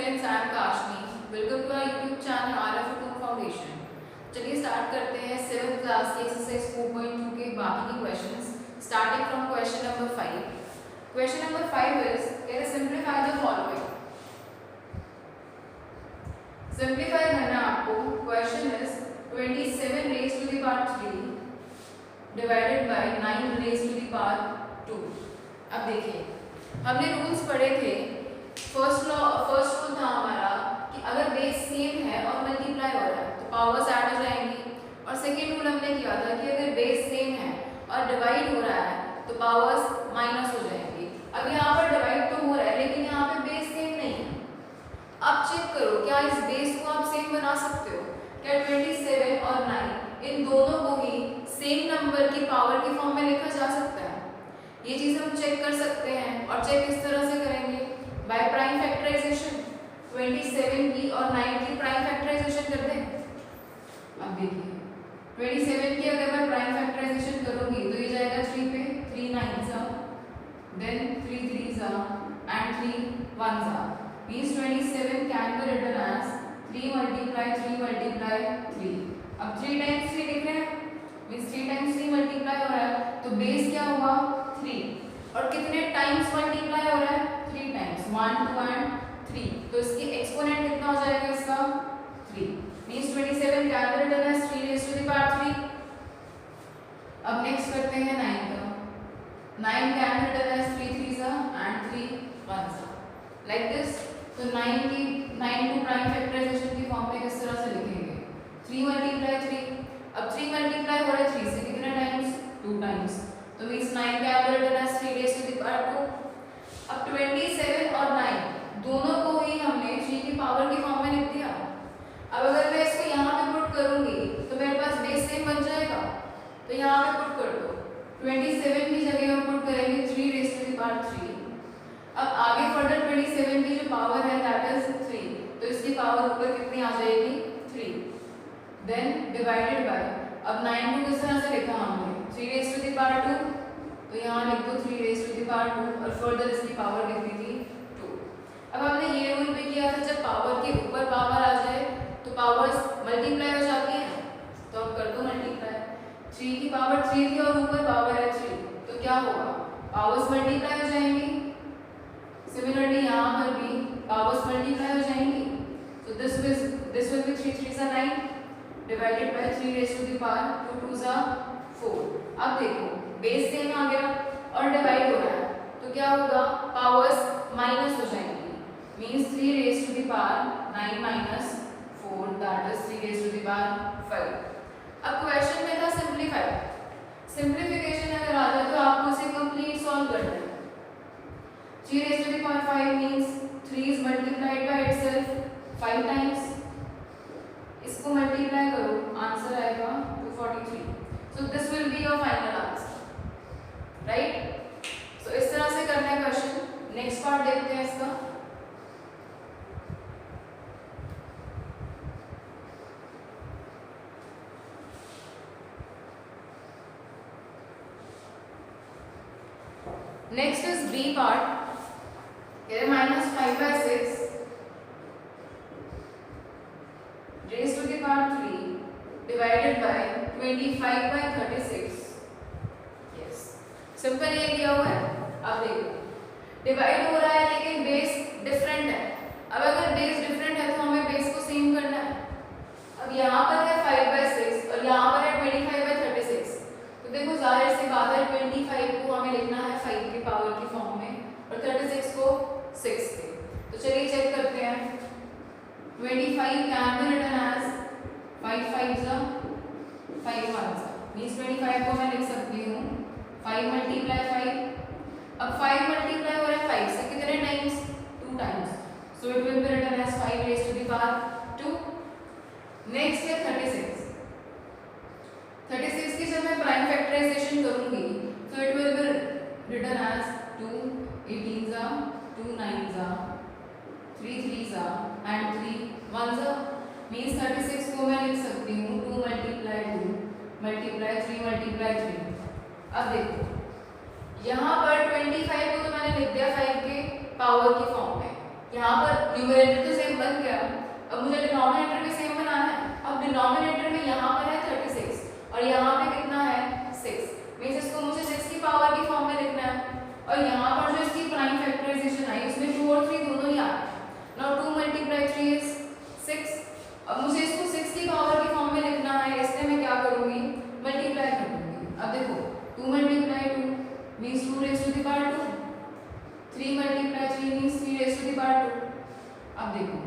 Friends, I am Kashni. Welcome to our YouTube channel RF foundation. चलिए start करते हैं 7th class के exercise 4.2 के बाकी के questions, starting from question number 5। Question number 5 is can simplify the following. Simplify करना आपको। Question is 27 raise to the power 3 divided by 9 raise to the power 2। अब देखिए, हमने रूल्स पढ़े थे। फर्स्ट रूल था हमारा कि अगर बेस सेम है और मल्टीप्लाई हो रहा है तो पावर्स ऐड हो जाएंगी, और सेकेंड रूल हमने किया था कि अगर बेस सेम है और डिवाइड हो रहा है तो पावर्स माइनस हो जाएंगी। अब यहाँ पर डिवाइड तो हो रहा है लेकिन यहाँ पे बेस सेम नहीं है। अब चेक करो क्या इस बेस को आप सेम बना सकते हो। क्या 27 और 9 इन दोनों को ही सेम नंबर की पावर की फॉर्म में लिखा जा सकता है? ये चीज हम चेक कर सकते हैं, और चेक किस तरह से करेंगे? By prime factorisation. 27 की और 9 की प्राइम फैक्टराइजेशन कर दें। अब देखिए 27 की अगर मैं प्राइम फैक्टराइजेशन करूंगी तो ये जाएगा 3 पे, 3 9s are, then 3 3s are and 3 1s are, means 27 can be written as 3 multiply 3 multiply 3। अब 3 times 3 लिख रहे हैं, means 3 times 3 मल्टीप्लाई हो रहा है तो बेस क्या हुआ 3, और कितने टाइम्स मल्टीप्लाई हो रहा है 3 टाइम्स, 1 2 एंड 3, तो इसकी एक्सपोनेंट कितना हो जाएगा इसका 3, means 27 can be written as 3 raise to the power 3। अब नेक्स्ट करते हैं 9 का। 9 can be written as 3 3s and 3 1s like this. तो 9 को प्राइम फैक्टराइजेशन की फॉर्म में किस तरह से लिखेंगे? 3 मल्टीप्लाई 3। अब 3 मल्टीप्लाई हो रहा है 3 से कितने टाइम्स 2 टाइम्स, तो means 9 can be written as 3 raise to the power 2। अब 27 और 9 दोनों को ही हमने 3 की पावर की फॉर्म में लिख दिया। अब अगर मैं इसको यहाँ पे पुट करूंगी तो मेरे पास बेस सेम बन जाएगा, तो यहाँ पे पुट कर दो। 27 की जगह हम पुट करेंगे 3 रेज़ टू द पावर 3। अब आगे फर्दर 27 की जो पावर है दैट इज 3, तो इसकी पावर ऊपर कितनी आ जाएगी 3, देन डिवाइडेड बाय। अब 9 को किस तरह से लिखा हमने 3 रेज़ टू द पावर 2, तो यहाँ लिख दो 3 रेज़ टू द पावर 2 और फर्दर इसकी पावर कितनी थी 2। अब हमने ये रूल भी किया था जब पावर के ऊपर पावर आ जाए तो पावर्स मल्टीप्लाई हो जाती है, तो अब कर दो मल्टीप्लाई। 3 की पावर 3 थी और ऊपर पावर है 3, तो क्या होगा पावर्स मल्टीप्लाई हो जाएंगी। सिमिलरली यहाँ पर भी पावर्स मल्टीप्लाई हो जाएंगी, तो this will be 3 3s are 9 divided by 3 raise to the power 2 2s are 4। अब देखो बेस सेम आ गया और डिवाइड हो रहा है तो क्या होगा पावर्स माइनस हो जाएंगी, means 3 raise to the power 9 minus 4 that is 3 raise to the power 5। अब क्वेश्चन में था सिंपलीफाई। सिंपलीफिकेशन अगर आ जाए तो आपको इसे कंप्लीट सॉल्व करना है। 3 raise to the power 5 means 3 is multiplied by itself 5 times, इसको मल्टीप्लाई करो आंसर आएगा 243। So this will be your final answer, right? So इस तरह से करना है क्वेश्चन। नेक्स्ट पार्ट देखते हैं इसका। Next is B part. -5/6 raised to the power 3 divided by 25/36। Yes, simple ये दिया हुआ है। अब देखो डिवाइड हो रहा है लेकिन बेस डिफरेंट है। अब अगर बेस डिफरेंट है तो हमें बेस को सेम करना है। अब यहाँ पर है 5/6 और यहाँ पर है 25/36, तो देखो जाहिर सी बात है 25 को हमें लिखना है 5 की पावर की फॉर्म में और 36 को 6 के। तो चलिए चेक करते हैं। 25 can be written as 5 5s are 5 1s are, means 25 को मैं लिख सकती हूँ 5 मल्टीप्लाई 5। अब 5 मल्टीप्लाई हो रहा है 5 से कितने times 2 times, so it will be written as 5 raise to the power 2। Next है 36। 36 की जब मैं प्राइम फैक्टराइजेशन करूंगी तो it will be written as 2 18s are 2 9s are 3 3s are and 3 1s are, means 36 को मैं लिख सकती हूँ 2 मल्टीप्लाई 2 मल्टीप्लाई 3 मल्टीप्लाई 3। अब देखो यहाँ पर 25 को तो मैंने लिख दिया 5 के पावर की फॉर्म में, यहाँ पर न्यूमरेटर तो सेम बन गया, अब मुझे डिनोमिनेटर भी सेम बनाना है। अब डिनोमिनेटर में यहाँ पर है 36 और यहाँ पे कितना है 6, मीन्स इसको मुझे 6 की पावर की फॉर्म में लिखना है। और यहाँ पर जो इसकी प्राइम फैक्टराइजेशन आई उसमें 2 और 3 दोनों ही आ रहे हैं। Now 2 multiply 3 is 6। अब मुझे इसको 6 की पावर की फॉर्म में लिखना है, इसलिए मैं क्या करूँगी, मल्टीप्लाई कर दूँगी। अब देखो 2 multiply 2 means 2 raise to the power 2, 3 multiply 3 means 3 raise to the power 2। अब देखो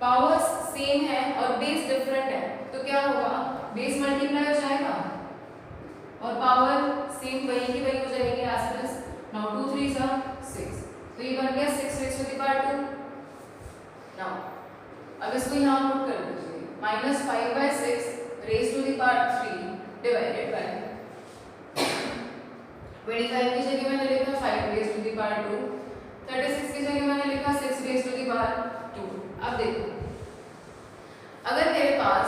पावर्स सेम है और बेस डिफरेंट है, तो क्या होगा, बेस मल्टीप्लाई हो जाएगा और पावर सेम वही की वही हो जाएगी एज इट इज। नाउ 2 3 सा 6, तो ये बन गया 6 raise to the power 2। Now अब इसको यहाँ पुट कर दीजिए, -5/6 raise to the power 3 divided by 25 की जगह मैंने लिखा 5 रेज़ टू द पावर 2, 36 की जगह मैंने लिखा 6 रेज़ टू द पावर 2। अब देखो अगर मेरे पास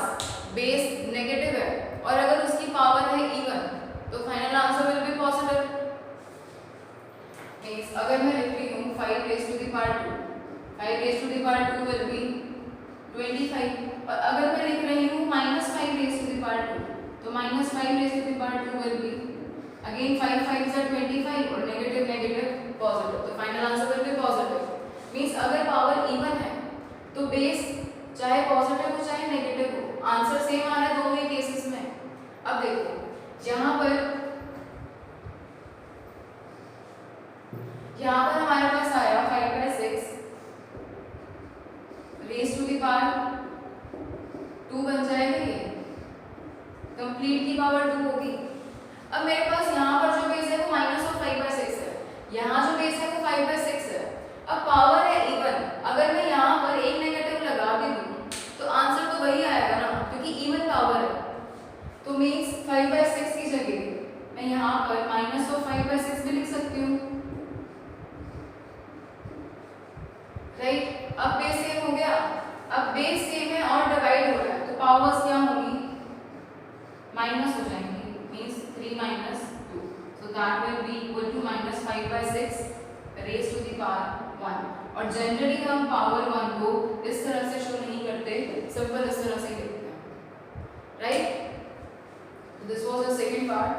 बेस नेगेटिव है और अगर उसकी पावर है इवन, तो final answer will be positive. Means अगर मैं लिख रही हूँ 5 raise to the power 2, 5 raise to the power 2 will be 25, और अगर मैं लिख रही हूँ -5 रेज़ टू द पावर 2, तो -5 raise to the power 2 will be again 5 5 are 25 और नेगेटिव नेगेटिव पॉजिटिव, तो final answer will be positive. Means अगर पावर इवन है तो बेस चाहे पॉजिटिव हो चाहे नेगेटिव हो, आंसर सेम आ रहा है दोनों ही केसेस में। अब देखो यहाँ पर हमारे पास आया 5/6 रेज़ टू द पावर 2 बन जाएगा, ये कंप्लीट की पावर 2 होगी। अब मेरे पास यहाँ पर जो बेस है वो -5/6 है, यहाँ जो बेस है वो 5/6 है। अब पावर है इवन, अगर मैं यहाँ पर एक नेगेटिव लगा भी दूँ तो आंसर तो वही आएगा ना, क्योंकि इवन पावर है। तो मीन्स 5/6 की जगह मैं यहाँ पर -5/6 भी लिख सकती हूँ, राइट। अब बेस सेम हो गया, अब बेस सेम है और डिवाइड हो रहा है, तो पावर्स क्या होंगी, माइनस हो जाएंगी, means 3 - 2, so that will be equal to -5/6 raise to the power 1। और जनरली हम पावर 1 को इस तरह से शो नहीं करते, सिंपल इस तरह से लिखते हैं, right. This was the second part.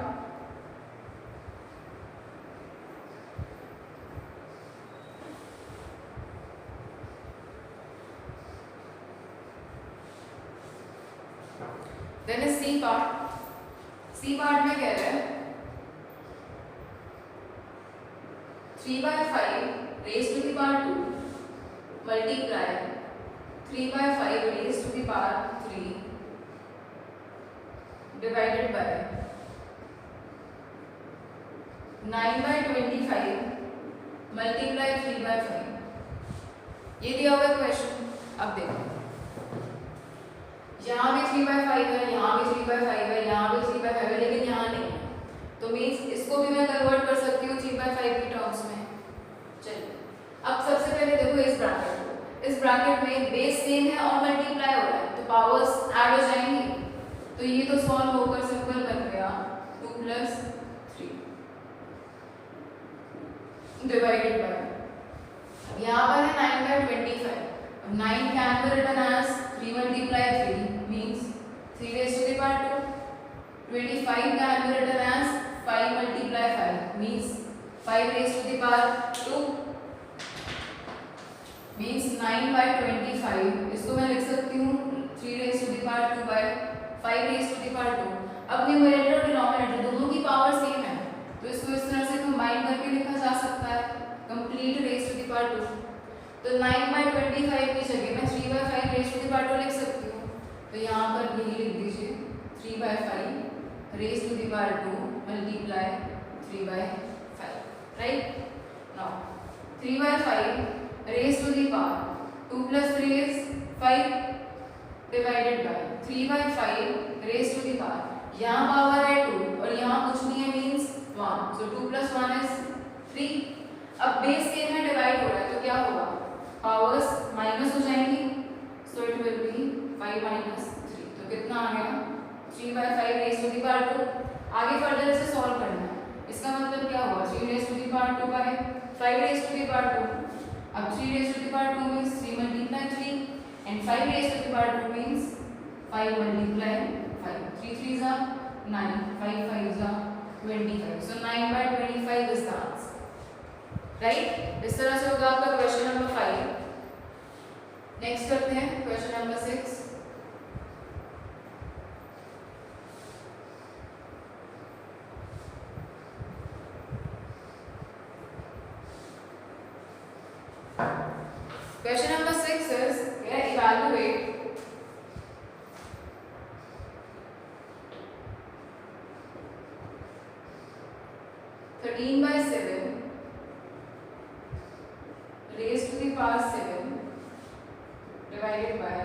Then is C part. C part में कह रहा है 3/5 raise to the power 2 multiply 3/5 raise to the power 3 divided by 9/25 multiply 3/5। ये दिया हुआ क्वेश्चन। अब देखो यहाँ भी 3/5 है, यहाँ भी 3/5 है, यहाँ भी 3/5 है, लेकिन यहाँ नहीं है, तो मीन्स इसको भी मैं कन्वर्ट कर सकती हूँ 3/5 की टर्म्स में। चलिए अब सबसे पहले देखो इस ब्रैकेट को, इस ब्रैकेट में बेस सेम है और मल्टीप्लाई हो रहा है, तो पावर्स ऐड हो जाएंगी, तो ये तो सॉल्व होकर सिंपल बन गया 2 + 3 डिवाइडेड बाय, यहाँ पर है 9/25। अब 9 can be written as 3 × 3 means 3 raise to the power 2। 25 can be written as 5 × 5 means 5 raise to the power 2 means 9/25। इसको मैं लिख सकती हूँ 3 raise to the power 2 by 5 raise to the power 2। अब न्यूमरेटर और डिनोमिनेटर दोनों की पावर सेम है, तो इसको इस तरह से कंबाइन करके लिखा जा सकता है complete raise to the power 2। तो 9/25 की जगह मैं 3/5 रेज़ टू द पावर 2 लिख सकती हूँ, तो यहाँ पर यही लिख दीजिए 3/5 raise to the power 2 multiply 3/5, right. Now 3/5 raise to the power 2 + 3 is 5 divided by 3/5 raise to the power, यहाँ पावर है 2 और यहाँ कुछ नहीं है मीन्स 1, सो 2 + 1 is 3। अब बेस सेम है, डिवाइड हो रहा है, तो क्या होगा, पावर्स माइनस हो जाएंगी, सो इट विल बी 5 - 3, तो कितना आ गया 3/5 रेज़ टू द पावर 2। आगे फर्दर इसे सॉल्व करना है, इसका मतलब क्या हुआ 3 raise to the power 2 by 5 raise to the power 2। अब 3 raised to the power 2 means 3 multiply 3 and 5 raised to the power 2 means 5 multiply 5. 3 3s are 9, 5 5s are 25. So 9 by 25 is the answer. Right? इस तरह से होगा आपका question number 5. Next करते हैं question number 6. Question number 6 is evaluate (13 by 7 raised to the power 7 divided by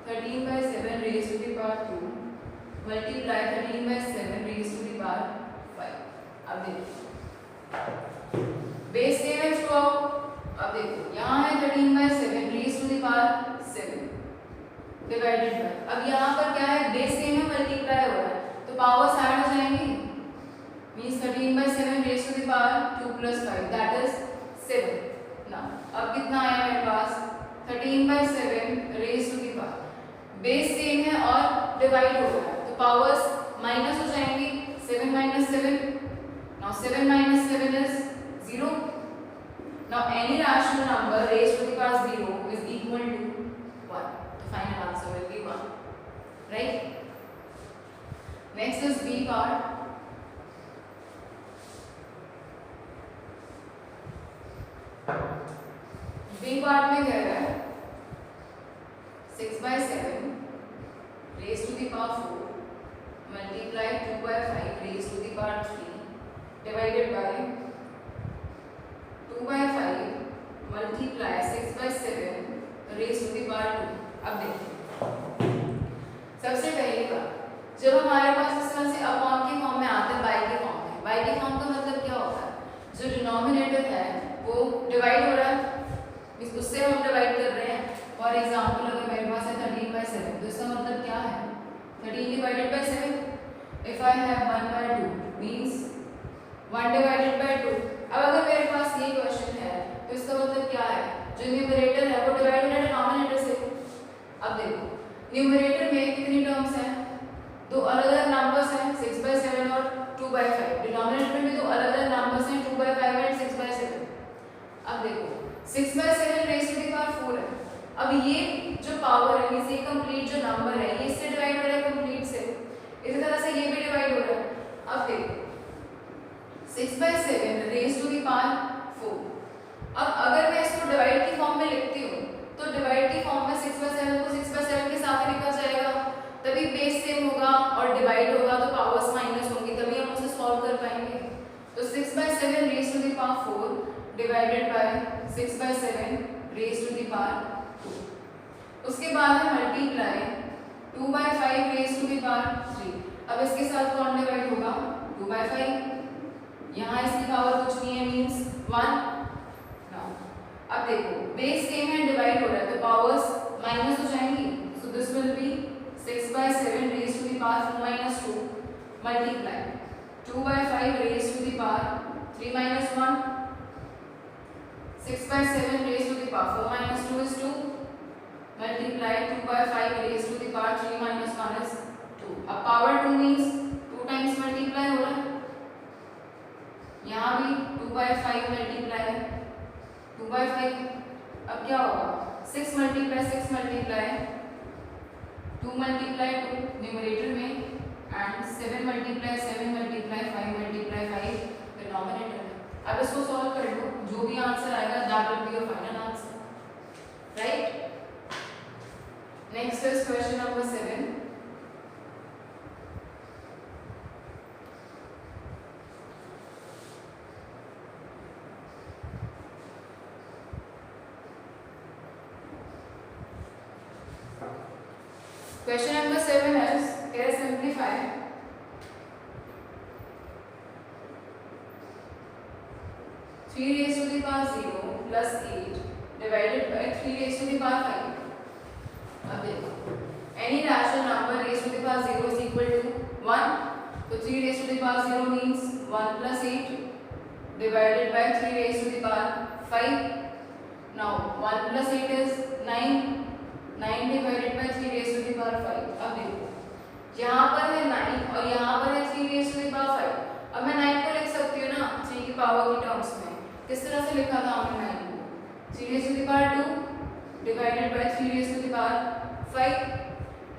13 by 7 raised to the power 2 multiply 13 by 7 raised to the power 5. अब देखो base same है थ्रू आउट. अब देखो यहाँ है 13 by 7 raised to the power 7 divided by. अब यहाँ पर क्या है, बेस सेम है, मल्टीप्लाई हो रहा है तो पावर्स ऐड हो जाएंगी. Means 13 by 7 raised to the power 2 plus 5 that is 7. Now अब कितना आया मेरे पास 13 by 7 raised to the power. Base same है और डिवाइड हो रहा है तो पावर्स माइनस हो जाएंगी. 7 minus 7. Now 7 minus 7 is 0. Now any rational number raised to the power 0 is equal to 1. The final answer will be 1. Right? Next is B part. B part में कह रहा है 6 by 7 raised to the power 4 multiply 2 by 5 raised to the power 3 divided by 2 by 5 multiply 6 by 7 raised to the power 2. अब देखिए सबसे पहली बात, जब हमारे पास इस तरह से अपॉन के फॉर्म में आते हैं, बाई के फॉर्म में, बाई के फॉर्म का मतलब क्या होता है, जो डिनोमिनेटर है वो डिवाइड हो रहा है, उससे हम डिवाइड कर रहे हैं. फॉर एग्जांपल अगर मेरे पास है 13 by 7 तो इसका मतलब क्या है 13 divided by 7. If I have 1 by 2 means 1 divided by 2. अब अगर मेरे पास ये क्वेश्चन है तो इसका मतलब क्या है, जो न्यूमरेटर है वो डिवाइड हो रहा है डिनोमिनेटर से. अब देखो न्यूमरेटर में कितनी टर्म्स हैं, दो अलग अलग नंबर्स हैं 6 by 7 और 2 by 5. डिनोमिनेटर में भी दो अलग अलग नंबर्स हैं 2 by 5 एंड 6 by 7. अब देखो 6 by 7 raise to the power 4 है. अब ये जो पावर है इसे कंप्लीट जो नंबर है ये इससे डिवाइड हो रहा है कंप्लीट से, इसी तरह से ये भी डिवाइड हो रहा है. अब देखो 6 by 7 raise to the power 4. अब अगर मैं इसको डिवाइड की फॉर्म में लिखती हूँ तो डिवाइड की फॉर्म में 6 by 7 को 6 by 7 के साथ लिखा जाएगा, तभी बेस सेम होगा और डिवाइड होगा तो पावर्स माइनस होंगी, तभी हम उसे सॉल्व कर पाएंगे. तो 6 by 7 raise to the power 4 divided by 6 by 7 raise to the power 2. उसके बाद है multiply 2 by 5 raise to the power 3. अब इसके साथ कौन डिवाइड होगा 2 by 5. यहाँ इसकी पावर कुछ नहीं है मींस 1. अब देखो बेस सेम है डिवाइड हो रहा है तो पावर्स माइनस हो जाएंगी. So this will be 6 by 7 raise to the power 4 minus 2 multiply 2 by 5 raise to the power 3 minus 1. 6 by 7 raised to the power 4 minus 2 is 2 multiply 2 by 5 raised to the power 3 minus 1 is 2. अब power 2 means 2 times multiply हो रहा है, यहाँ भी 2 by 5 multiply है 2 by 5. अब क्या होगा 6 multiply 6 multiply 2 multiply 2 न्यूमरेटर में and 7 multiply 7 multiply 5 multiply 5 denominator. अब इसको सॉल्व कर लो, जो भी आंसर आएगा that will be your final answer. Right? Next is question number 7. Question number 7 is simplify 3 raised to the power 0 plus 8 divided by 3 raised to the power 5. अब देखो any rational number raised to the power 0 is equal to 1. So 3 raised to the power 0 means 1 plus 8 divided by 3 raised to the power 5. Now 1 plus 8 is 9. 9 divided by 3 raised to the power 5. अब देखो यहाँ पर है 9 और यहाँ पर है 3 raised to the power 5. अब मैं 9 को लिख सकती हूँ ना 3 की पावर की टर्म्स में. किस तरह से लिखा था हमने 9 को? 3 raised to the power 2 divided by 3 raised to the power 5.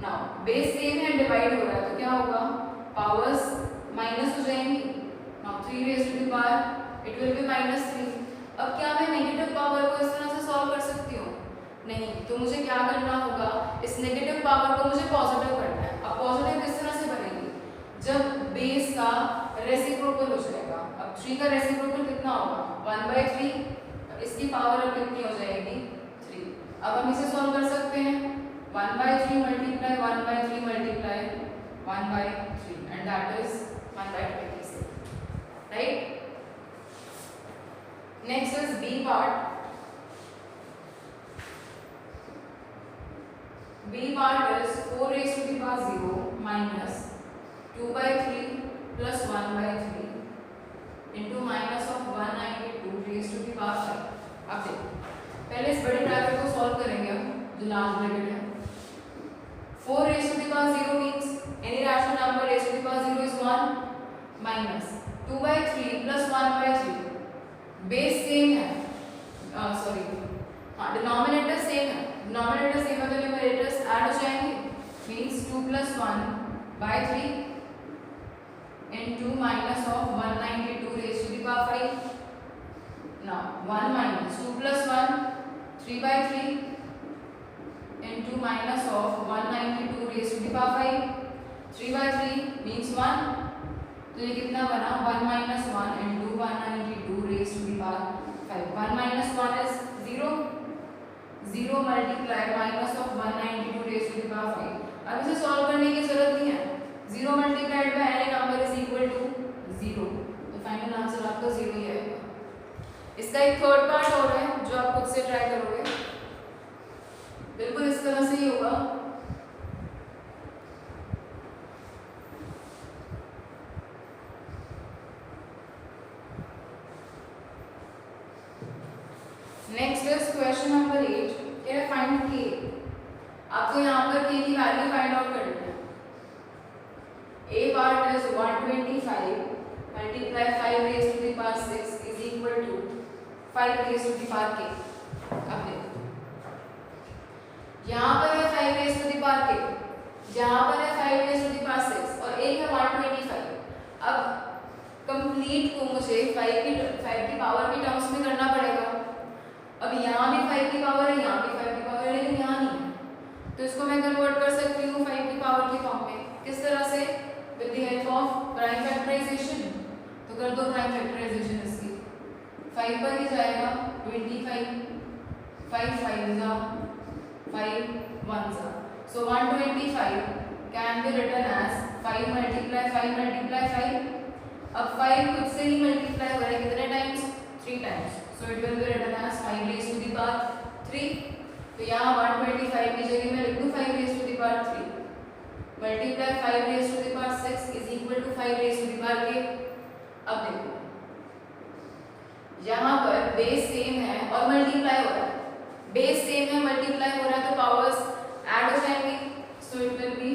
Now base same है, डिवाइड हो रहा है तो क्या होगा? पावर्स माइनस हो जाएंगी. Now 3 raised to the power it will be -3. अब क्या मैं नेगेटिव पावर को इस तरह से सॉल्व कर सकती हूँ? नहीं. तो मुझे क्या करना होगा? इस नेगेटिव पावर को मुझे पॉजिटिव करना है. अब पॉजिटिव किस तरह से बनेगी? जब बेस का रेसिप्रोकल हो जाएगा. अब 3 का रेसिप्रोकल कितना होगा? 1/3. इसकी पावर अब कितनी हो जाएगी? 3. अब हम इसे सॉल्व कर सकते हैं. 1/3 multiply 1/3 multiply 1/3 and that is 1/26. Right? Next is B part. B part is 4 raised to the power 0 minus 2/3 plus 1/3 into minus of 192 raised to the power 5. अब देखो पहले इस बड़ी ब्रैकेट को सॉल्व करेंगे हम, जो लास्ट ब्रैकेट है. 4 raised to the power 0 means any rational number raised to the power 0 is 1 minus 2/3 plus 1/3. Base same है, सॉरी हाँ डिनोमिनेटर सेम है. डिनोमिनेटर सेम है तो न्यूमरेटर्स ऐड हो जाएंगे. Means 2 plus 1/3 into minus of 192 raised to the power 5. Now 1 minus 2 plus 1 3/3 into minus of 192 raised to the power 5. 3/3 means 1. तो ये कितना बना? 1 minus 1 into 192 raised to the power 5. 1 minus 1 is 0. 0 multiply minus of 192 raised to the power 5. अब इसे solve करने की जरूरत नहीं है. 0 multiplied by any number is equal to 0. तो फाइनल आंसर आपका 0 ही आएगा. इसका एक थर्ड पार्ट और है जो आप खुद से ट्राई करोगे. बिल्कुल इस तरह से ही होगा. Next is question number 8. क्या फाइंड k. आपको यहाँ पर k की वैल्यू फाइंड आउट करनी है. a part is 125 multiply 5 raised to the power 6 is equal to 5 raised to the power k. अब देखो यहाँ पर है 5 raised to the power k, यहाँ पर है 5 raised to the power 6 और एक है 125. अब कंप्लीट को मुझे 5 की पावर की टर्म्स में करना पड़ेगा. अब यहाँ भी 5 की पावर है, यहाँ भी 5 की पावर है, लेकिन यहाँ नहीं है. तो इसको मैं कन्वर्ट कर सकती हूँ 5 की पावर के फॉर्म में. किस तरह से? With the help of prime factorization. तो कर दो प्राइम फैक्टराइजेशन इसकी. 5 पर ही जाएगा 25. 5 5 जा 5 1 जा. So 125 can be written as 5 multiply 5 multiply 5. अब 5 खुद से ही मल्टीप्लाई हो रहा है कितने times? 3 times. So it will be written as 5 raised to the power 3. तो यहाँ 125 की जगह मैं लिख दूँ 5 raised to the power 3 multiply 5 raised to the power 6 is equal to 5 raised to the power k. अब देखो यहाँ पर बेस सेम है और मल्टीप्लाई हो रहा है. बेस सेम है, मल्टीप्लाई हो रहा है तो पावर्स ऐड हो जाएंगी. So it will be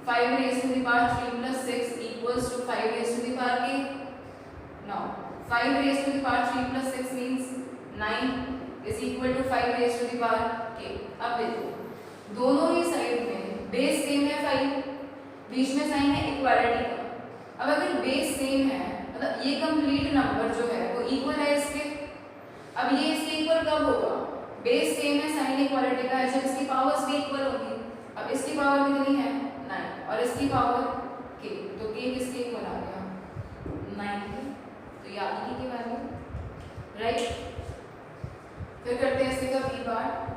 5 raised to the power 3 plus 6 equals to 5 raised to the power k. Now 5 raised to the power 3 plus 6 means 9 is equal to 5 raised to the power k. अब देखो दोनों ही side में base same है 5, बीच में sign है equality का. अब अगर बेस सेम है मतलब ये कंप्लीट नंबर जो है वो इक्वल है इसके. अब ये इसके इक्वल कब होगा? बेस सेम है, साइन इक्वालिटी का है, जब इसकी पावर्स भी इक्वल होगी. अब इसकी पावर कितनी है? 9 और इसकी पावर k. तो k किसके इक्वल आ गया? 9 की. तो ये आ गई की वैल्यू. राइट. फिर करते हैं इसके का b part.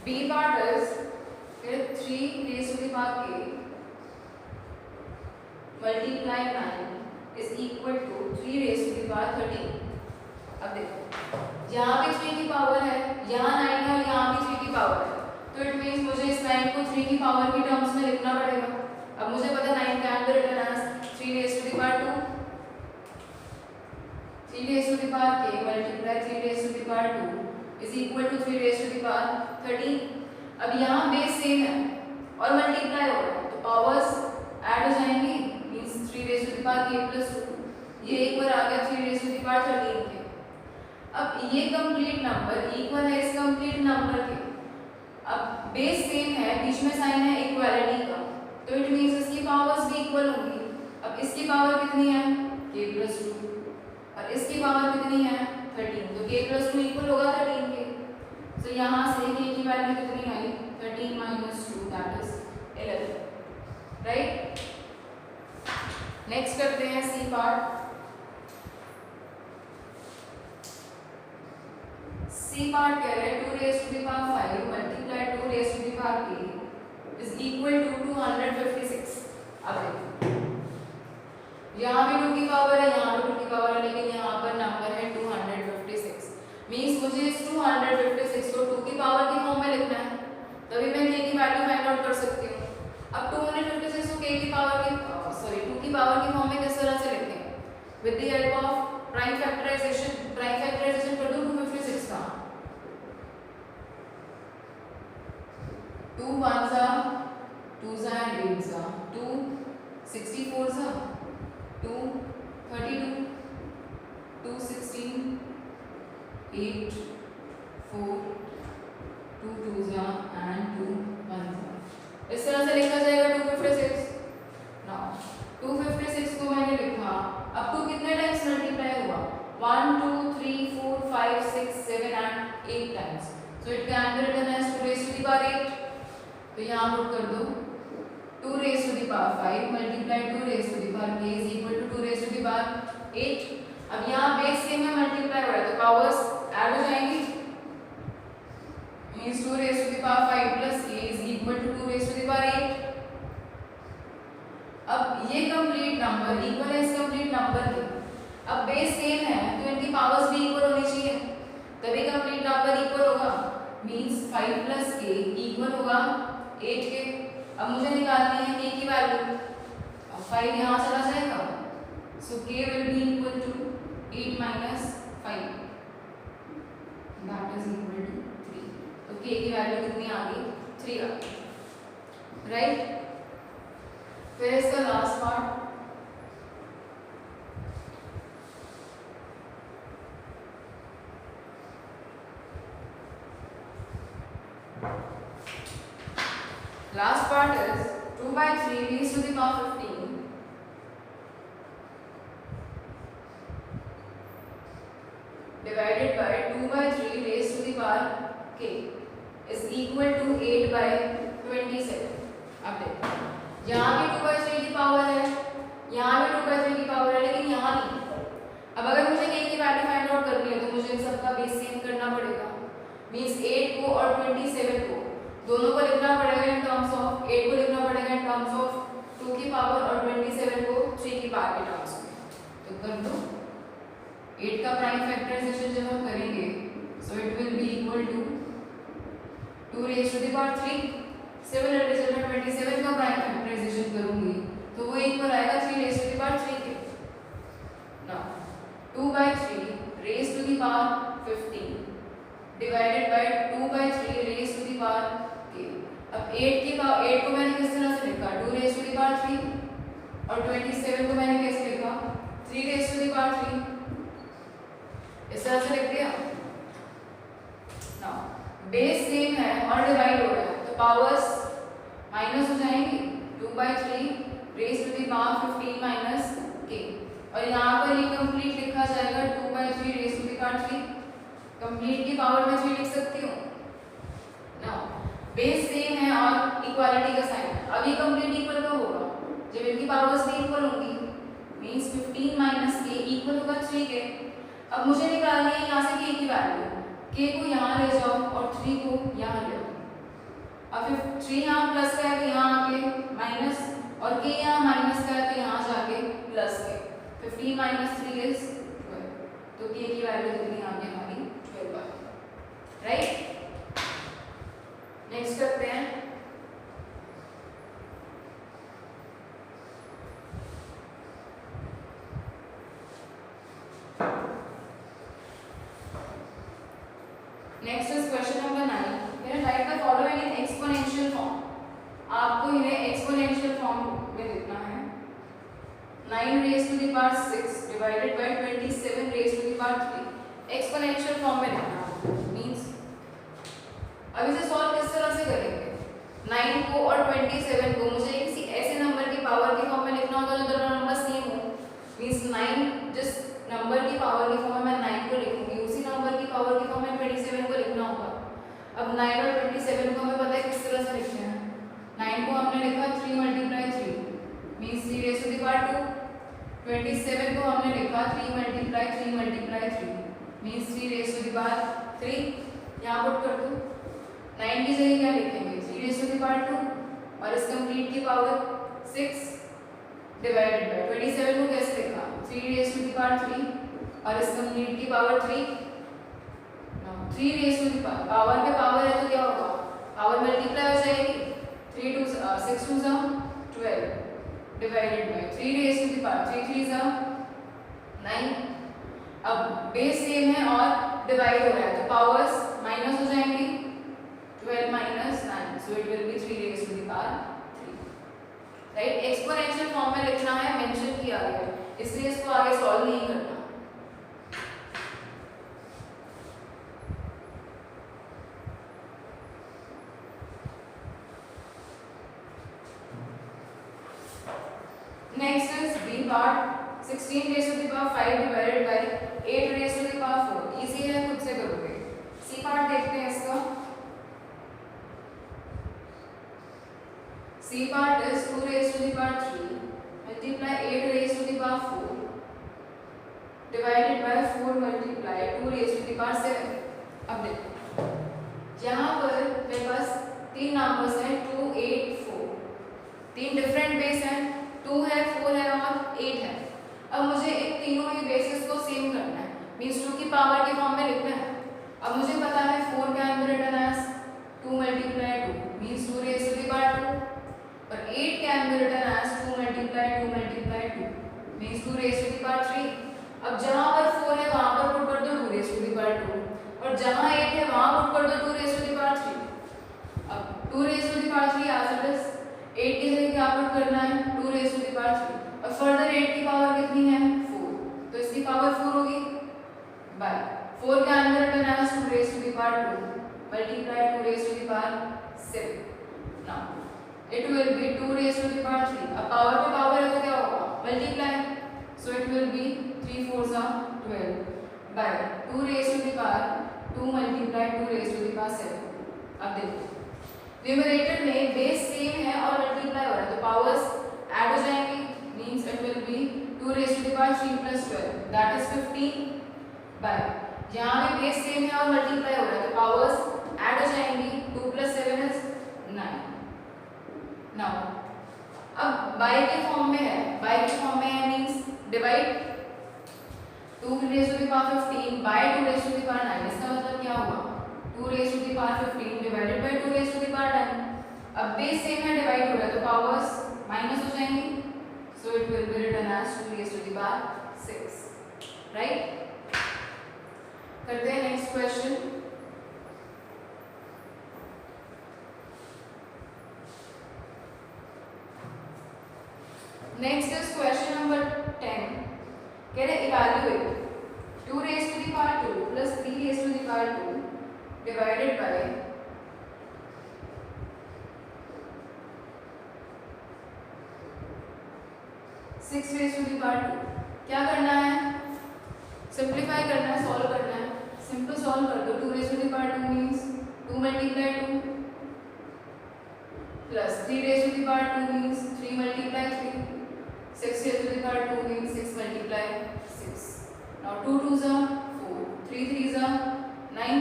b part is 3 raised to the power k multiply 9 is equal to 3 raised to the power 13. अब देखो यहाँ भी 3 की पावर है, यहाँ 9 है और यहाँ भी 3 की पावर है. तो इट मीन्स मुझे इस 9 को 3 की पावर की टर्म्स में लिखना पड़ेगा. अब मुझे पता power 2 is equal to 3 raise to the power 13। अब यहाँ बेस सेम है और मल्टीप्लाई हो रहा है तो पावर्स ऐड हो जाएंगी, means 3 raise to the power k plus 2, ये एक बार आ गया 3 रेज टू द पावर 13 के। अब ये कंप्लीट नंबर इक्वल है इस कंप्लीट नंबर के। अब बेस सेम है, बीच में साइन है इक्वालिटी का, तो इट मींस इसकी पावर्स भी इक्वल होंगी। अब इसकी पावर कितनी है k प्लस 2 और इसकी पावर कितनी है 13, तो k प्लस 2 इक्वल होगा 13 के। तो यहाँ से k की वैल्यू कितनी आई 13 minus 2 that is 11, right. Next करते हैं सी पार्ट। सी पार्ट कह रहे हैं 2 raise to the power 5 multiply 2 raise to the power k is equal to 256। अब देखो यहाँ भी 2 की पावर है, यहाँ भी 2 की पावर है, लेकिन यहाँ पर नंबर है 256, मींस मुझे इस 256 को 2 की पावर की फॉर्म में लिखना है, तभी मैं k की वैल्यू फाइंड आउट कर सकती हूँ। अब 256 को k की पावर की 2 की पावर की फॉर्म में किस तरह से लिखें, with the help of prime factorization. Prime factorization कर दूं 256 का, 2 1 जा 2 जा एंड 8 जा 2 64 जा 2 32 2 16 8 4 2 2 जा एंड 2 1 जा, इस तरह से लिखा जाएगा 256। नाउ 256 को मैंने लिखा, अब तो कितने टाइम्स मल्टीप्लाई हुआ 1 2 3 4 5 6 7 and 8 times, so it can be written as 2 raise to the power 8। तो यहाँ पुट कर दो 2 raise to the power 5 multiply 2 raise to the power k is equal to 2 raise to the power 8। अब यहाँ base same है multiply हो रहा है तो पावर्स ऐड हो जाएंगी, means 2 raise to the power 5 plus k is equal to 2 raise to the power 8। अब ये कंप्लीट नंबर इक्वल है इस कंप्लीट नंबर के। अब बेस सेम है तो इनकी पावर्स भी इक्वल होनी चाहिए, तभी कंप्लीट नंबर इक्वल होगा, मींस 5 प्लस k इक्वल होगा 8 के। अब मुझे निकालनी है k की वैल्यू, अब 5 यहाँ चला जाएगा, so k will be equal to 8 minus 5 that is equal to 3। तो k की वैल्यू कितनी आ गई 3 आ गई, राइट। फिर इसका last part, last part is 2 by 3 raised to the power 15 divided by 2 by 3 raised to the power k is equal to 8 by 27। अब देखो यहाँ भी 2 by 3 की पावर है, यहाँ भी 2 by 3 की पावर है, लेकिन यहाँ नहीं। अब अगर मुझे k की वैल्यू फाइंड आउट करनी है तो मुझे इन सबका बेस सेम करना पड़ेगा, मींस 8 को और 27 को दोनों को लिखना पड़ेगा इन टर्म्स ऑफ 8 को लिखना पड़ेगा इन टर्म्स ऑफ 2 की पावर और 27 को 3 की पावर के टर्म्स में। तो कर दो 8 का प्राइम फैक्टराइजेशन जब हम करेंगे so it will be equal to 2 raise to the power 3। Similarly जब मैं 27 का प्राइम फैक्टराइजेशन करूंगी तो वो इक्वल आएगा 3 रेज टू द पावर 3 के। Now 2 by 3 raise to the power 15 divided by 2 by 3 raise to the power k। अब 8 को मैंने किस तरह से लिखा 2 रेज टू द पावर 3 और 27 को मैंने कैसे लिखा 3 रेज टू द पावर 3, इस तरह से लिख दिया। नाउ बेस सेम है और डिवाइड हो रहा है तो पावर्स माइनस हो जाएंगी, 2 by 3 raise to the power 15 minus k, और यहाँ पर ये कंप्लीट लिखा जाएगा 2 by 3 raise to the power 3। Complete की पावर में 3 लिख सकती हूँ। नाउ बेस सेम है और इक्वालिटी का साइन है। अब ये कंप्लीट इक्वल कब होगा जब इनकी पावर्स भी इक्वल होंगी, मींस 15 माइनस k इक्वल होगा 3 के। अब मुझे निकालनी है यहाँ से k की वैल्यू, k को यहाँ ले जाओ और 3 को यहाँ ले आओ। अब 3 यहाँ प्लस का है तो यहाँ आके माइनस, और k यहाँ माइनस का है तो यहाँ जाके प्लस के। 15 माइनस 3 इज 12, तो k की वैल्यू कितनी आ गई हमारी 12, राइट। नेक्स्ट करते हैं क्वेश्चन नंबर 9, मैंने write the following in exponential form. आपको इन्हें एक्सपोनेंशियल फॉर्म में लिखना है। 9 raise to the power 6 divided by 27 raise to the power 3 exponential form में लिखना है। मींस अब इसे सॉल्व किस तरह से करेंगे? 9 को और 27 को मुझे किसी ऐसे नंबर की पावर के फॉर्म में लिखना होगा जो दोनों नंबर सेम हो। मींस 9 जिस नंबर की पावर के फॉर्म में मैं 9 को लिखूंगी, उसी नंबर की पावर के फॉर्म में 27 को लिखना होगा। अब 9 और 27 को हमें पता है किस तरह से लिखते हैं। 9 को हमने लिखा 3 multiply 3 means 3 raise to the power 2। 27 को हमने लिखा 3 multiply 3 multiply 3 means 3 raise to the power 3। यहाँ पुट कर दो। 9 की जगह क्या लिखेंगे? 3 रेज़ टू द पावर 2 और इस कंप्लीट की पावर 6 डिवाइडेड बाय 27 को कैसे लिखा? 3 रेज़ टू द पावर 3 और इस कंप्लीट की power 3। 3 raise to the power पे पावर है तो क्या होगा? पावर मल्टीप्लाई हो जाएगी। 3 2 6 2 12 divided by 3 raise to the power 3 3 9। अब बेस सेम है और डिवाइड हो रहा है तो पावर्स माइनस हो जाएंगी। 12 minus 9 so it will be 3 raised to the power 3, right. Exponential form में लिखना है, मेंशन किया गया है, इसलिए इसको आगे सॉल्व नहीं करना। Next is B part. 16 raised to the power 5 divided by 8 raised to the power 4। Easy है, खुद से करोगे। सी पार्ट देखते हैं इसका। C part is 2 raised to the power 3 multiply 8 raised to the power 4 divided by 4 multiply 2 raised to the power 7। अब देखो यहाँ पर मेरे पास तीन नंबर्स हैं 2 8 4, तीन डिफरेंट बेस हैं, 2 है 4 है और 8 है। अब मुझे इन तीनों के बेसिस को सेम करना है, मींस 2 की पावर के फॉर्म में लिखना है। अब मुझे पता है 4 के अंदर written as 2 multiply 2 means 2 raise to the power 2 और 8 can be written as 2 multiply 2 multiply 2 means 2 raised to the power 3। अब जहाँ पर 4 है वहाँ पर पुट कर दो 2 raised to the power 2 और जहाँ 8 है वहाँ पुट कर दो 2 raised to the power 3। अब 2 raised to the power 3 as it is, 8 की जगह क्या पुट करना है? 2 raised to the power 3 और फर्दर 8 की पावर कितनी है? 4, तो इसकी पावर 4 होगी बाय 4 के अंदर written as 2 raised to the power 2 multiply 2 raised to the power 7। now it will be 2 raised to the power 3। अब पावर पे पावर है तो क्या होगा? Multiply, so it will be 3 4 12 by 2 raised to the power 2 multiply 2 raised to the power 7। अब देखो numerator में base same है और मल्टीप्लाई हो रहा है तो पावर्स ऐड हो जाएंगी, means it will B 2 raised to the power 3 plus 12 that is 15 by यहाँ भी बेस सेम है और मल्टीप्लाई हो रहा है तो पावर्स ऐड हो जाएंगी। 2 plus 7 is 9। नाउ अब बाय के फॉर्म में है, बाय के फॉर्म में है means divide 2 raise to the power 15 by 2 raise to the power 9। इसका मतलब क्या हुआ? 2 raise to the power 15 divided by 2 raise to the power 9। अब बेस सेम है, डिवाइड हो रहा है तो पावर्स माइनस हो जाएंगी, so it will be written as 2 raise to the power 6, right. करते हैं next question. Next is question number 10। कह रहे evaluate 2 raised to the power 2 plus 3 raised to the power 2 divided by 6 raised to the power 2। क्या करना है? Simplify करना है, solve करना है। सिंपल सॉल्व कर दो। 2 raised to the power 2 means 2 multiply 2 plus 3 raised to the power 2 means 3 multiply 3 6 raised to the power 2 means 6 multiply 6। now 2 2s are 4 3 3s are 9।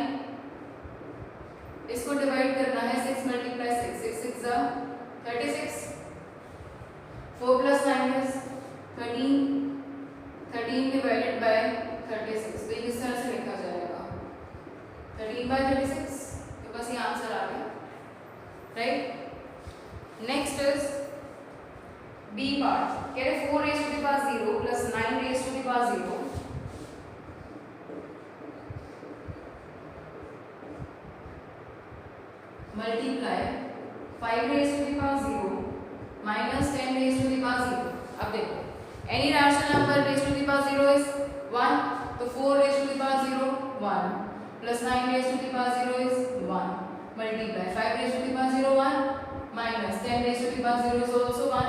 इसको डिवाइड करना है 6 multiply 6 6 6 are 36 4 plus 9 is 13 13 divided by 36। तो इस तरह से लिखा जाएगा 13 by 36। तो बस ये आंसर आ गया, right. Next is B part. कह रहे 4 raised to the power 0 plus 9 raised to the power 0 multiply 5 raise to the power 0 minus 10 raise to the power 0। अब देखो any rational number raise to the power 0 is 1, तो 4 raise to the power 0 1 plus 9 raise to the power 0 is 1 multiply 5 raise to the power 0 1 minus 10 raised to the power 0 is also 1.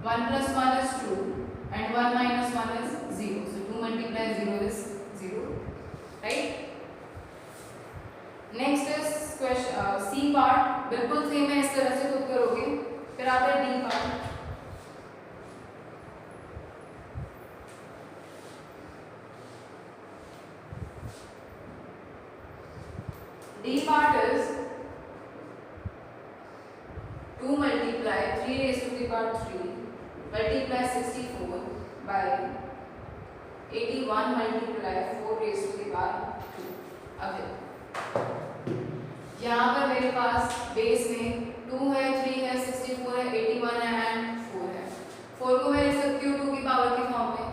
1 plus 1 is 2 and 1 minus 1 is 0. So 2 multiplied 0 is 0. Right? Next is question C part. बिल्कुल same है, इस तरह से खुद करोगे। फिर आता है D part. D part is 2 multiply 3 raised to the power 3 multiply 64 by 81 multiply 4 raised to the power 2। अब देखो यहाँ पर मेरे पास बेस में 2 है, 3 है, 64 है, 81 है एंड 4 है। 4 को मैं लिख सकती हूँ 2 की पावर के फॉर्म में,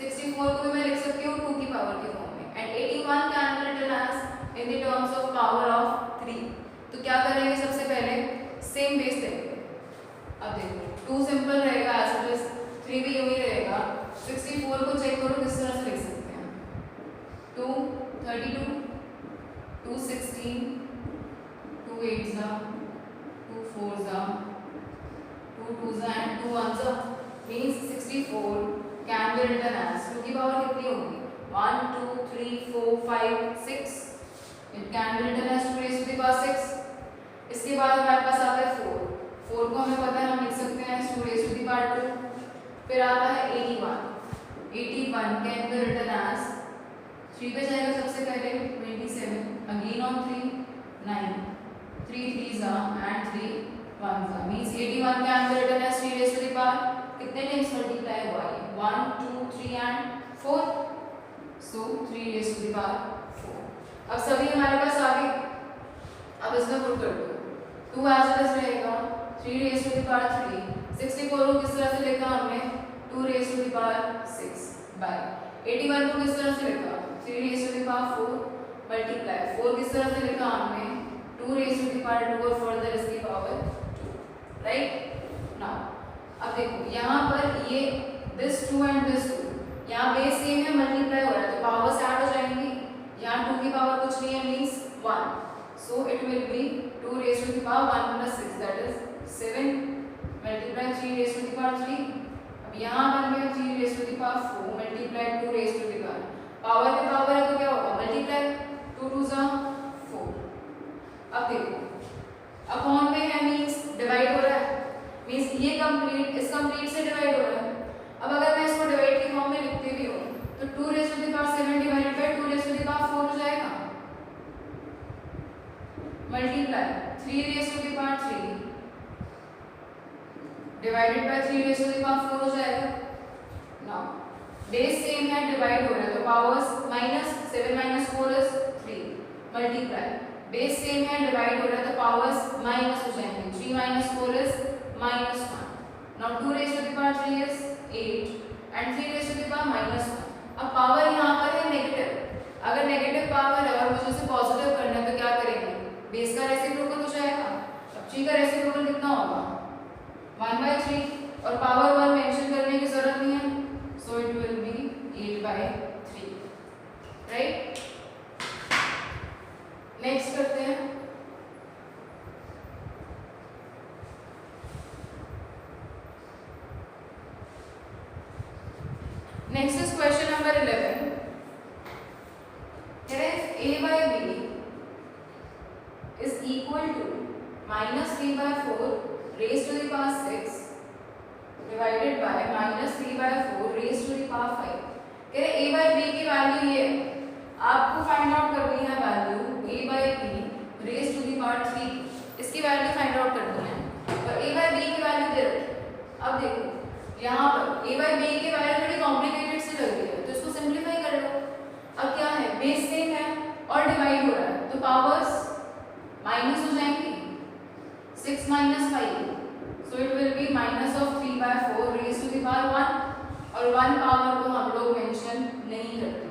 64 को भी मैं लिख सकती हूँ 2 की पावर के फॉर्म में and 81 can be written as in the terms of power of 3। तो क्या करेंगे, सबसे पहले सेम बेस लेंगे। अब देखो 2 सिंपल रहेगा एज इट इज, 3 भी यूं ही रहेगा। 64 को चेक करो किस तरह से लिख सकते हैं, 2 32 2 16 2 8 2 4 2 2 and 2 1 means 64 can be written as 2 की पावर कितनी होगी 1 2 3 4 5 6, it can be written as 2 raised to the power 6। इसके बाद हमारे पास आता है 4 को हमें पता है हम लिख सकते हैं 2 raised to the power 2। फिर आता है 81 कैन बी रिटन एज 3 पे जाएगा सबसे पहले 27 again on 3 9 3 3 and 3 1 means 81 can be written as 3 raised to the power कितने टाइम्स मल्टीप्लाई हुआ है 1 2 3 and 4, so 3 raised to the power 4। अब सभी हमारे पास आ गए। अब इसमें पुट कर दो 2 एज इट इज रहेगा 3 raised to the power 3। 64 को किस तरह से लिखा हमने 2 raised to the power 6 by 81 को किस तरह से लिखा 3 raised to the power 4 multiply 4 किस तरह से लिखा हमने 2 raised to the power 2 और फर्दर इसकी पावर 2। राइट नाउ अब देखो यहाँ पर ये this 2 and this 2 यहाँ बेस सेम है, मल्टीप्लाई हो रहा है तो पावर्स ऐड हो जाएंगी। यहाँ 2 की पावर कुछ नहीं है means 1, so it will be 2 raised to the power 1 plus 6 that is 7 multiply 3 raised to the power 3। अब यहाँ बन गया 3 raised to the power 4 multiply 2 raised to the power, power पे पावर है तो क्या होगा मल्टीप्लाई 2 2 4। अब देखो अपॉन में है मींस डिवाइड हो रहा है, मींस ये कंप्लीट इस कंप्लीट से डिवाइड हो रहा है। अब अगर मैं इसको डिवाइड के फॉर्म में लिखती भी हूँ तो 2 raised to the power 7 divided by 2 raised to the power 4 हो जाएगा multiply 3 raised to the power 3 divided by 3 raised to the power 4 हो जाएगा। नाउ बेस सेम है, डिवाइड हो रहा है तो powers minus 7 minus 4 is 3 multiply base same है, डिवाइड हो रहा है तो पावर्स माइनस हो जाएंगे 3 minus 4 is -1। Now 2 raised to the power 3 is 8 and 3 raised to the power -1। अब पावर यहाँ पर है नेगेटिव, अगर नेगेटिव पावर है और मुझे उसे पॉजिटिव करना है तो क्या करेंगे बेस का रेसिप्रोकल हो जाएगा। अब 3 का रेसिप्रोकल कितना होगा 1/3 और पावर 1 मेंशन करने की जरूरत नहीं है, so it will B 8/3। Right next करते हैं next is question number 11। Here is a by b is equal to -3/4 raised to the power 6 divided by -3/4 raised to the power 5। कह रहे a by b की value ये है, आपको find out करनी है value a by b raised to the power 3, इसकी value find out करनी है और a by b की वैल्यू दे रखी है। अब देखो यहाँ पर a by b की वैल्यू थोड़ी कॉम्प्लिकेटेड सी लग रही है तो इसको सिंप्लीफाई कर लो। अब क्या है बेस सेम है और डिवाइड हो रहा है तो पावर्स माइनस हो जाएंगी 6 minus 5, so it will be -3/4 raised to the power 1 और 1 पावर को हम लोग मेंशन नहीं करते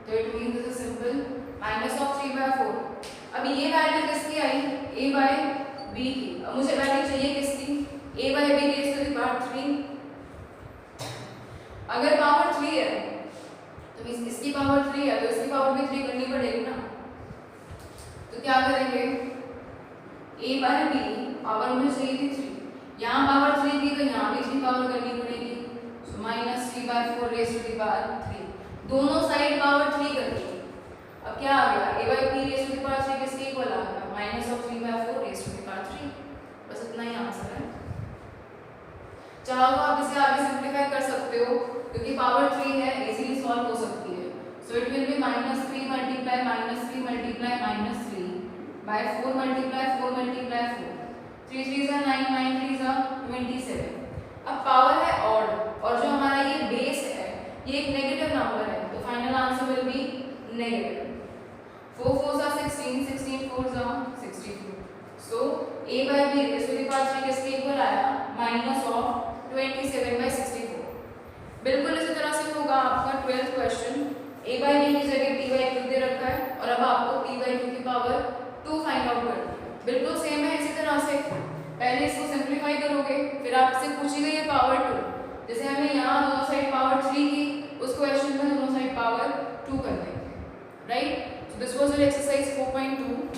तो it means this is simple -3/4 अब ये वैल्यू किसकी आई, a बाय b की। अब मुझे वैल्यू चाहिए किसकी, a by b raise to the power 3। अगर पावर 3 है तो इसकी पावर 3 है तो इसकी पावर भी 3 करनी पड़ेगी ना। तो क्या करेंगे, a बाय b पावर मुझे चाहिए थी 3, यहाँ पावर 3 थी तो यहाँ भी 3 पावर करनी पड़ेगी। So minus 3 by 4 raise to the power 3, दोनों साइड पावर 3 करनी है। अब क्या आ गया, a by b raise to the power 3 किसके इक्वल आ गया, minus of 3 by 4 raise to the power 3। बस इतना ही आंसर है। चाहो तो आप इसे आगे सिंप्लीफाई कर सकते हो क्योंकि पावर 3 है, इजीली सॉल्व हो सकती है। So it will be minus 3 multiply minus 3 multiply minus 3 by 4 multiply 4 multiply 4, 3 3 जा 9, 9 3 जा 27। अब पावर है ऑड और जो हमारा ये बेस है ये एक नेगेटिव नंबर है तो final answer will be negative. 4 4 जा 16, 16 4 जा 64। सो a by b raise to the power 3 किसके इक्वल आया, माइनस ऑफ 27 बाय 64। बिल्कुल इसी तरह से होगा आपका 12th question. a by b की जगह p बाय q दे रखा है और अब आपको p बाय q की पावर 2 फाइंड आउट करनी है। बिल्कुल सेम है इसी तरह से, पहले इसको सिंप्लीफाई करोगे फिर आपसे पूछी गई है पावर 2, जैसे हमने यहाँ दोनों साइड पावर 3 की, उस क्वेश्चन में दोनों साइड पावर 2 कर देंगे, right. So this was your exercise 4.2।